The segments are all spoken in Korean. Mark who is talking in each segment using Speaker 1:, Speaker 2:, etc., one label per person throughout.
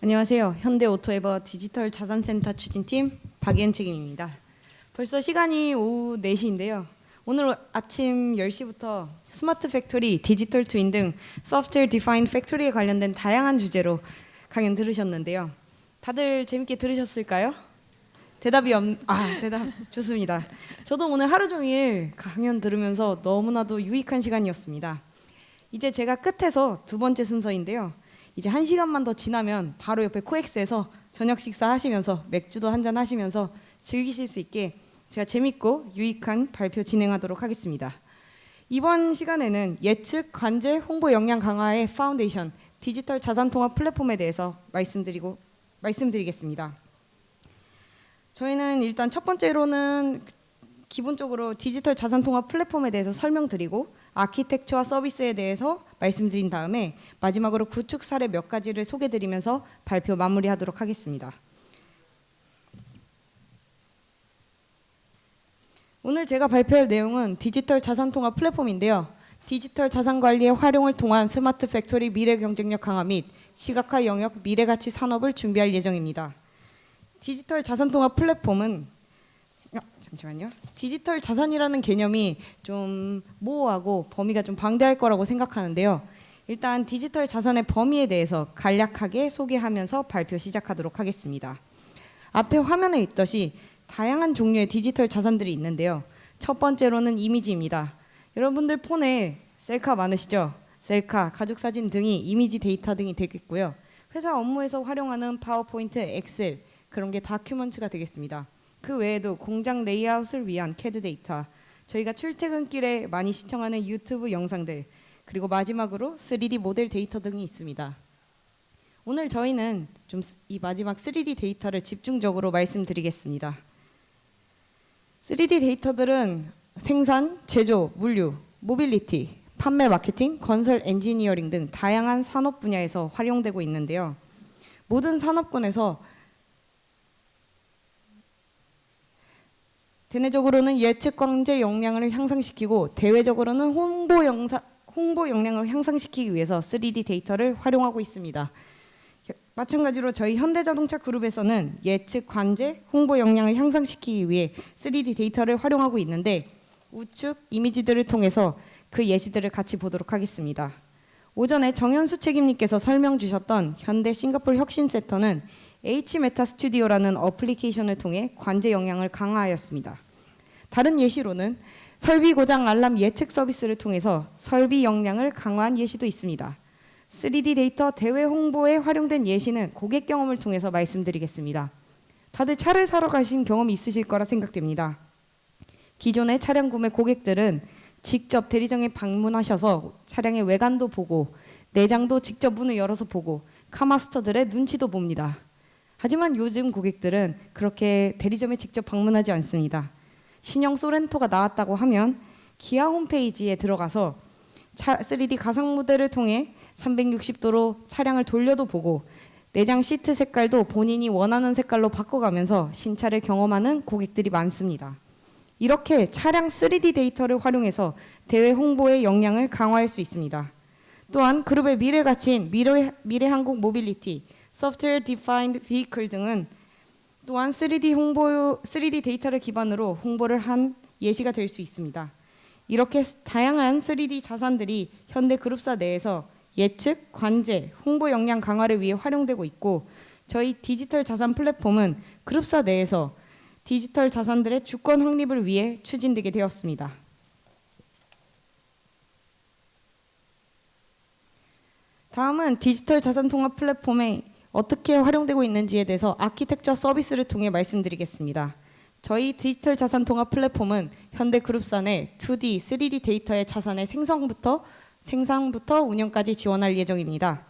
Speaker 1: 안녕하세요. 현대오토에버 디지털 자산센터 추진팀 박예은 책임입니다. 벌써 시간이 오후 4시인데요. 오늘 아침 10시부터 스마트 팩토리, 디지털 트윈 등 소프트웨어 디파인드 팩토리에 관련된 다양한 주제로 강연 들으셨는데요. 다들 재밌게 들으셨을까요? 대답 좋습니다. 저도 오늘 하루 종일 강연 들으면서 너무나도 유익한 시간이었습니다. 이제 제가 끝에서 두 번째 순서인데요. 이제 1시간만 더 지나면 바로 옆에 코엑스에서 저녁 식사 하시면서 맥주도 한잔 하시면서 즐기실 수 있게 제가 재밌고 유익한 발표 진행하도록 하겠습니다. 이번 시간에는 예측, 관제, 홍보 역량 강화의 파운데이션, 디지털 자산 통합 플랫폼에 대해서 말씀드리겠습니다. 저희는 일단 첫 번째로는 기본적으로 디지털 자산 통합 플랫폼에 대해서 설명드리고 아키텍처와 서비스에 대해서 말씀드린 다음에 마지막으로 구축 사례 몇 가지를 소개드리면서 발표 마무리하도록 하겠습니다. 오늘 제가 발표할 내용은 디지털 자산 통합 플랫폼인데요. 디지털 자산 관리의 활용을 통한 스마트 팩토리 미래 경쟁력 강화 및 시각화 영역 미래 가치 산업을 준비할 예정입니다. 디지털 자산 통합 플랫폼은 디지털 자산이라는 개념이 좀 모호하고 범위가 좀 방대할 거라고 생각하는데요. 일단 디지털 자산의 범위에 대해서 간략하게 소개하면서 발표 시작하도록 하겠습니다. 앞에 화면에 있듯이 다양한 종류의 디지털 자산들이 있는데요. 첫 번째로는 이미지입니다. 여러분들 폰에 셀카 많으시죠? 셀카, 가족사진 등이 이미지 데이터 등이 되겠고요. 회사 업무에서 활용하는 파워포인트, 엑셀 그런 게 다큐먼트가 되겠습니다. 그 외에도 공장 레이아웃을 위한 CAD 데이터, 저희가 출퇴근길에 많이 시청하는 유튜브 영상들, 그리고 마지막으로 3D 모델 데이터 등이 있습니다. 오늘 저희는 좀 이 마지막 3D 데이터를 집중적으로 말씀드리겠습니다. 3D 데이터들은 생산, 제조, 물류, 모빌리티, 판매 마케팅, 건설 엔지니어링 등 다양한 산업 분야에서 활용되고 있는데요. 모든 산업군에서 대내적으로는 예측 관제 역량을 향상시키고 대외적으로는 홍보 역량을 향상시키기 위해서 3D 데이터를 활용하고 있습니다. 마찬가지로 저희 현대자동차 그룹에서는 예측 관제, 홍보 역량을 향상시키기 위해 3D 데이터를 활용하고 있는데 우측 이미지들을 통해서 그 예시들을 같이 보도록 하겠습니다. 오전에 정현수 책임님께서 설명 주셨던 현대 싱가포르 혁신센터는 H메타 스튜디오라는 어플리케이션을 통해 관제 역량을 강화하였습니다. 다른 예시로는 설비 고장 알람 예측 서비스를 통해서 설비 역량을 강화한 예시도 있습니다. 3D 데이터 대외 홍보에 활용된 예시는 고객 경험을 통해서 말씀드리겠습니다. 다들 차를 사러 가신 경험이 있으실 거라 생각됩니다. 기존의 차량 구매 고객들은 직접 대리점에 방문하셔서 차량의 외관도 보고 내장도 직접 문을 열어서 보고 카마스터들의 눈치도 봅니다. 하지만 요즘 고객들은 그렇게 대리점에 직접 방문하지 않습니다. 신형 소렌토가 나왔다고 하면 기아 홈페이지에 들어가서 3D 가상 모델을 통해 360도로 차량을 돌려도 보고 내장 시트 색깔도 본인이 원하는 색깔로 바꿔가면서 신차를 경험하는 고객들이 많습니다. 이렇게 차량 3D 데이터를 활용해서 대외 홍보의 역량을 강화할 수 있습니다. 또한 그룹의 미래 가치인 미래항공 모빌리티, 소프트웨어 디파인드 비클 등은 또한 3D 데이터를 기반으로 홍보를 한 예시가 될 수 있습니다. 이렇게 다양한 3D 자산들이 현대 그룹사 내에서 예측, 관제, 홍보 역량 강화를 위해 활용되고 있고 저희 디지털 자산 플랫폼은 그룹사 내에서 디지털 자산들의 주권 확립을 위해 추진되게 되었습니다. 다음은 디지털 자산 통합 플랫폼에 어떻게 활용되고 있는지에 대해서 아키텍처 서비스를 통해 말씀드리겠습니다. 저희 디지털 자산 통합 플랫폼은 현대그룹사 내 2D, 3D 데이터의 자산의 생성부터 운영까지 지원할 예정입니다.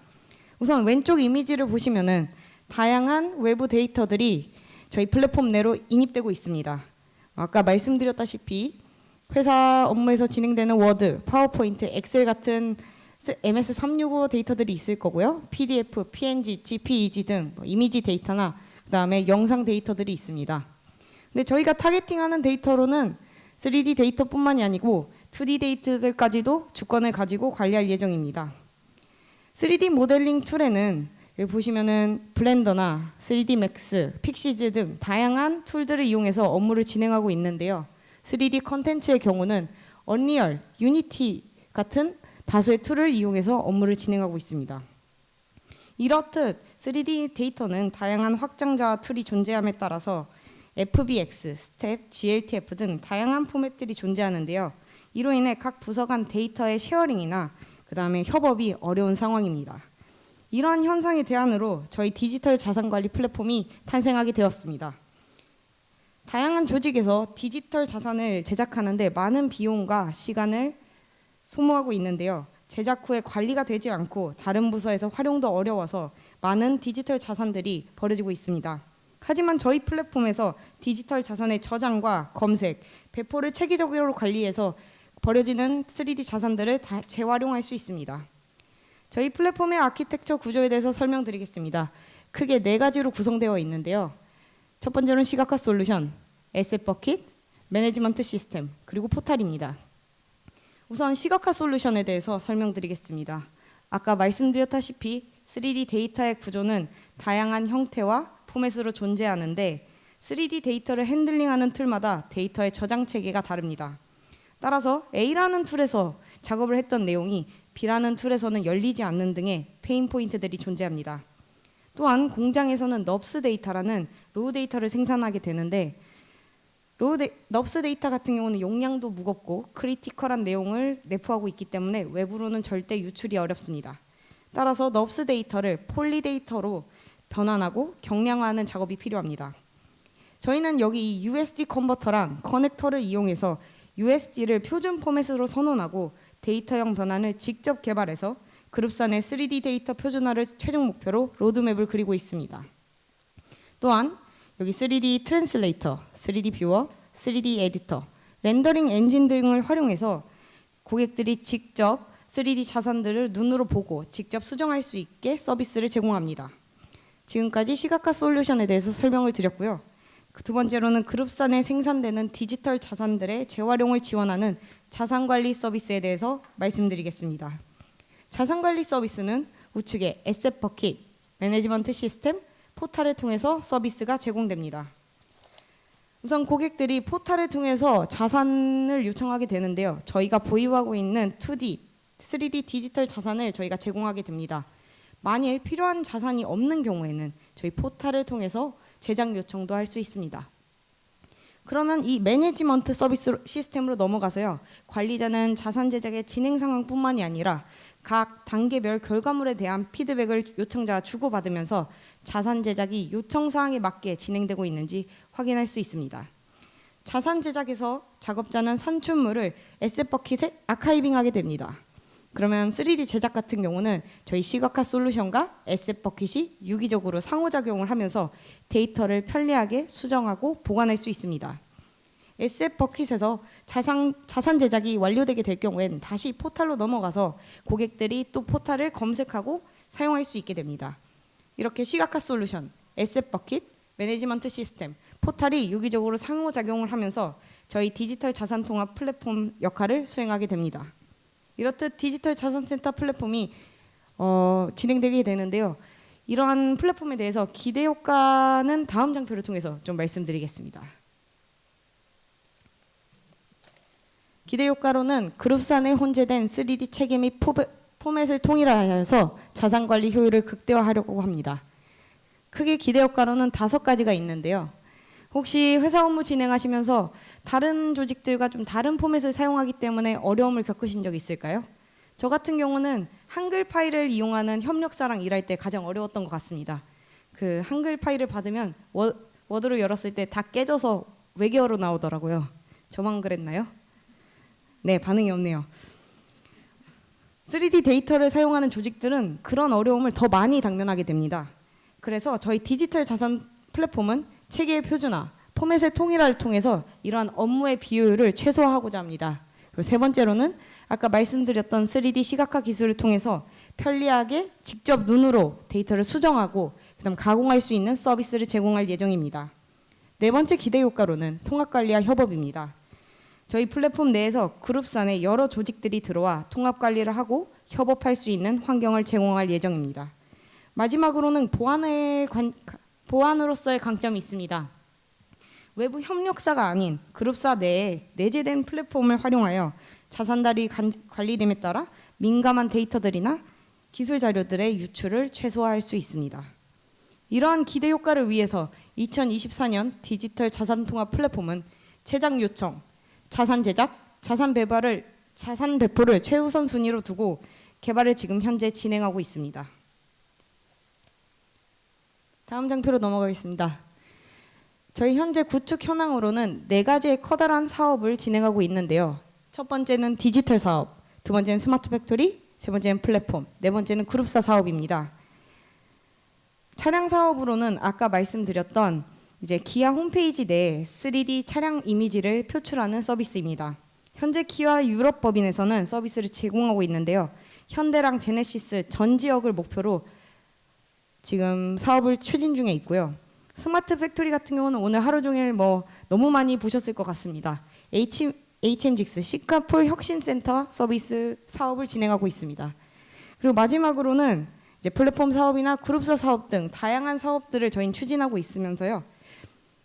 Speaker 1: 우선 왼쪽 이미지를 보시면은 다양한 외부 데이터들이 저희 플랫폼 내로 인입되고 있습니다. 아까 말씀드렸다시피 회사 업무에서 진행되는 워드, 파워포인트, 엑셀 같은 MS365 데이터들이 있을 거고요. PDF, PNG, JPEG 등 이미지 데이터나 그다음에 영상 데이터들이 있습니다. 근데 저희가 타겟팅하는 데이터로는 3D 데이터뿐만이 아니고 2D 데이터들까지도 주권을 가지고 관리할 예정입니다. 3D 모델링 툴에는 여기 보시면은 블렌더나 3D 맥스, 픽시즈 등 다양한 툴들을 이용해서 업무를 진행하고 있는데요. 3D 컨텐츠의 경우는 언리얼, 유니티 같은 다수의 툴을 이용해서 업무를 진행하고 있습니다. 이렇듯 3D 데이터는 다양한 확장자와 툴이 존재함에 따라서 FBX, 스텝, GLTF 등 다양한 포맷들이 존재하는데요. 이로 인해 각 부서 간 데이터의 쉐어링이나 그 다음에 협업이 어려운 상황입니다. 이러한 현상의 대안으로 저희 디지털 자산관리 플랫폼이 탄생하게 되었습니다. 다양한 조직에서 디지털 자산을 제작하는데 많은 비용과 시간을 소모하고 있는데요. 제작 후에 관리가 되지 않고 다른 부서에서 활용도 어려워서 많은 디지털 자산들이 버려지고 있습니다. 하지만 저희 플랫폼에서 디지털 자산의 저장과 검색, 배포를 체계적으로 관리해서 버려지는 3D 자산들을 다 재활용할 수 있습니다. 저희 플랫폼의 아키텍처 구조에 대해서 설명드리겠습니다. 크게 4가지로 구성되어 있는데요. 첫 번째로는 시각화 솔루션, 에셋 버킷, 매니지먼트 시스템, 그리고 포탈입니다. 우선 시각화 솔루션에 대해서 설명드리겠습니다. 아까 말씀드렸다시피 3D 데이터의 구조는 다양한 형태와 포맷으로 존재하는데 3D 데이터를 핸들링하는 툴마다 데이터의 저장 체계가 다릅니다. 따라서 A라는 툴에서 작업을 했던 내용이 B라는 툴에서는 열리지 않는 등의 페인 포인트들이 존재합니다. 또한 공장에서는 넙스 데이터라는 로우 데이터를 생산하게 되는데 넙스 데이터 같은 경우는 용량도 무겁고 크리티컬한 내용을 내포하고 있기 때문에 외부로는 절대 유출이 어렵습니다. 따라서 넙스 데이터를 폴리 데이터로 변환하고 경량화하는 작업이 필요합니다. 저희는 여기 이 USD 컨버터랑 커넥터를 이용해서 USD를 표준 포맷으로 선언하고 데이터형 변환을 직접 개발해서 그룹산의 3D 데이터 표준화를 최종 목표로 로드맵을 그리고 있습니다. 또한 여기 3D 트랜슬레이터, 3D 뷰어, 3D 에디터, 렌더링 엔진 등을 활용해서 고객들이 직접 3D 자산들을 눈으로 보고 직접 수정할 수 있게 서비스를 제공합니다. 지금까지 시각화 솔루션에 대해서 설명을 드렸고요. 두 번째로는 그룹산에 생산되는 디지털 자산들의 재활용을 지원하는 자산관리 서비스에 대해서 말씀드리겠습니다. 자산관리 서비스는 우측에 에셋 버킷, 매니지먼트 시스템, 포탈을 통해서 서비스가 제공됩니다. 우선 고객들이 포탈을 통해서 자산을 요청하게 되는데요. 저희가 보유하고 있는 2D, 3D 디지털 자산을 저희가 제공하게 됩니다. 만일 필요한 자산이 없는 경우에는 저희 포탈을 통해서 제작 요청도 할 수 있습니다. 그러면 이 매니지먼트 서비스 시스템으로 넘어가서요. 관리자는 자산 제작의 진행 상황뿐만이 아니라 각 단계별 결과물에 대한 피드백을 요청자와 주고받으면서 자산 제작이 요청 사항에 맞게 진행되고 있는지 확인할 수 있습니다. 자산 제작에서 작업자는 산출물을 에셋 버킷에 아카이빙하게 됩니다. 그러면 3D 제작 같은 경우는 저희 시각화 솔루션과 에셋 버킷이 유기적으로 상호작용을 하면서 데이터를 편리하게 수정하고 보관할 수 있습니다. 에셋 버킷에서 자산 제작이 완료되게 될 경우에는 다시 포탈로 넘어가서 고객들이 또 포탈을 검색하고 사용할 수 있게 됩니다. 이렇게 시각화 솔루션, 에셋 버킷, 매니지먼트 시스템, 포탈이 유기적으로 상호작용을 하면서 저희 디지털 자산 통합 플랫폼 역할을 수행하게 됩니다. 이렇듯 디지털 자산센터 플랫폼이 진행되게 되는데요. 이러한 플랫폼에 대해서 기대 효과는 다음 장표를 통해서 좀 말씀드리겠습니다. 기대 효과로는 그룹산에 혼재된 3D 체계 및 포맷을 통일하여서 자산관리 효율을 극대화하려고 합니다. 크게 기대 효과로는 5가지가 있는데요. 혹시 회사 업무 진행하시면서 다른 조직들과 좀 다른 포맷을 사용하기 때문에 어려움을 겪으신 적 있을까요? 저 같은 경우는 한글 파일을 이용하는 협력사랑 일할 때 가장 어려웠던 것 같습니다. 그 한글 파일을 받으면 워드로 열었을 때 다 깨져서 외계어로 나오더라고요. 저만 그랬나요? 네, 반응이 없네요. 3D 데이터를 사용하는 조직들은 그런 어려움을 더 많이 당면하게 됩니다. 그래서 저희 디지털 자산 플랫폼은 체계의 표준화, 포맷의 통일화를 통해서 이러한 업무의 비효율을 최소화하고자 합니다. 그리고 세 번째로는 아까 말씀드렸던 3D 시각화 기술을 통해서 편리하게 직접 눈으로 데이터를 수정하고 그다음 가공할 수 있는 서비스를 제공할 예정입니다. 네 번째 기대 효과로는 통합관리와 협업입니다. 저희 플랫폼 내에서 그룹산에 여러 조직들이 들어와 통합관리를 하고 협업할 수 있는 환경을 제공할 예정입니다. 마지막으로는 보안으로서의 강점이 있습니다. 외부 협력사가 아닌 그룹사 내에 내재된 플랫폼을 활용하여 자산달이 관리됨에 따라 민감한 데이터들이나 기술 자료들의 유출을 최소화할 수 있습니다. 이러한 기대 효과를 위해서 2024년 디지털 자산 통합 플랫폼은 제작 요청, 자산 제작, 자산 배포를 최우선 순위로 두고 개발을 지금 현재 진행하고 있습니다. 다음 장표로 넘어가겠습니다. 저희 현재 구축 현황으로는 4가지의 커다란 사업을 진행하고 있는데요. 첫 번째는 디지털 사업, 두 번째는 스마트 팩토리, 세 번째는 플랫폼, 네 번째는 그룹사 사업입니다. 차량 사업으로는 아까 말씀드렸던 이제 기아 홈페이지 내에 3D 차량 이미지를 표출하는 서비스입니다. 현재 기아 유럽 법인에서는 서비스를 제공하고 있는데요. 현대랑 제네시스 전 지역을 목표로 지금 사업을 추진 중에 있고요. 스마트 팩토리 같은 경우는 오늘 하루 종일 너무 많이 보셨을 것 같습니다. HM직스 싱가포르 혁신센터 서비스 사업을 진행하고 있습니다. 그리고 마지막으로는 이제 플랫폼 사업이나 그룹사 사업 등 다양한 사업들을 저희는 추진하고 있으면서요.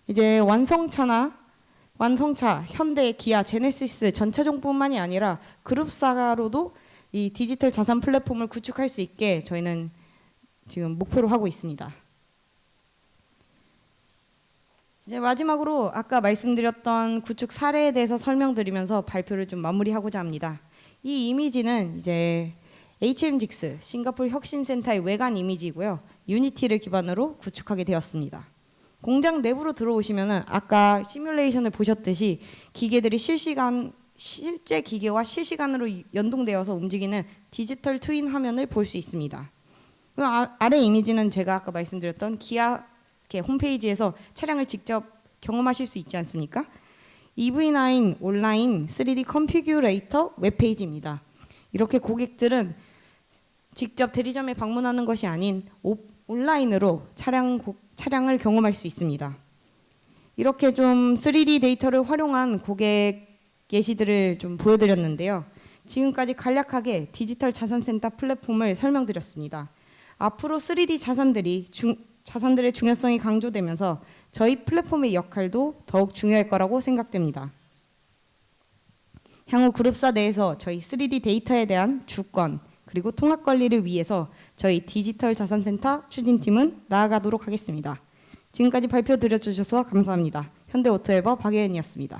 Speaker 1: 이제 완성차, 현대, 기아, 제네시스 전차종뿐만이 아니라 그룹사로도 이 디지털 자산 플랫폼을 구축할 수 있게 저희는 지금 목표로 하고 있습니다. 이제 마지막으로 아까 말씀드렸던 구축 사례에 대해서 설명드리면서 발표를 좀 마무리하고자 합니다. 이 이미지는 이제 HM직스 싱가포르 혁신센터의 외관 이미지이고요. 유니티를 기반으로 구축하게 되었습니다. 공장 내부로 들어오시면은 아까 시뮬레이션을 보셨듯이 기계들이 실제 기계와 실시간으로 연동되어서 움직이는 디지털 트윈 화면을 볼 수 있습니다. 그리고 아래 이미지는 제가 아까 말씀드렸던 기아 홈페이지에서 차량을 직접 경험하실 수 있지 않습니까? EV9 온라인 3D 컨피규레이터 웹페이지입니다. 이렇게 고객들은 직접 대리점에 방문하는 것이 아닌 온라인으로 차량을 경험할 수 있습니다. 이렇게 좀 3D 데이터를 활용한 고객 예시들을 좀 보여드렸는데요. 지금까지 간략하게 디지털 자산센터 플랫폼을 설명드렸습니다. 앞으로 3D 자산들의 중요성이 강조되면서 저희 플랫폼의 역할도 더욱 중요할 거라고 생각됩니다. 향후 그룹사 내에서 저희 3D 데이터에 대한 주권 그리고 통합 관리를 위해서 저희 디지털 자산센터 추진팀은 나아가도록 하겠습니다. 지금까지 발표 드려주셔서 감사합니다. 현대오토에버 박예은이었습니다.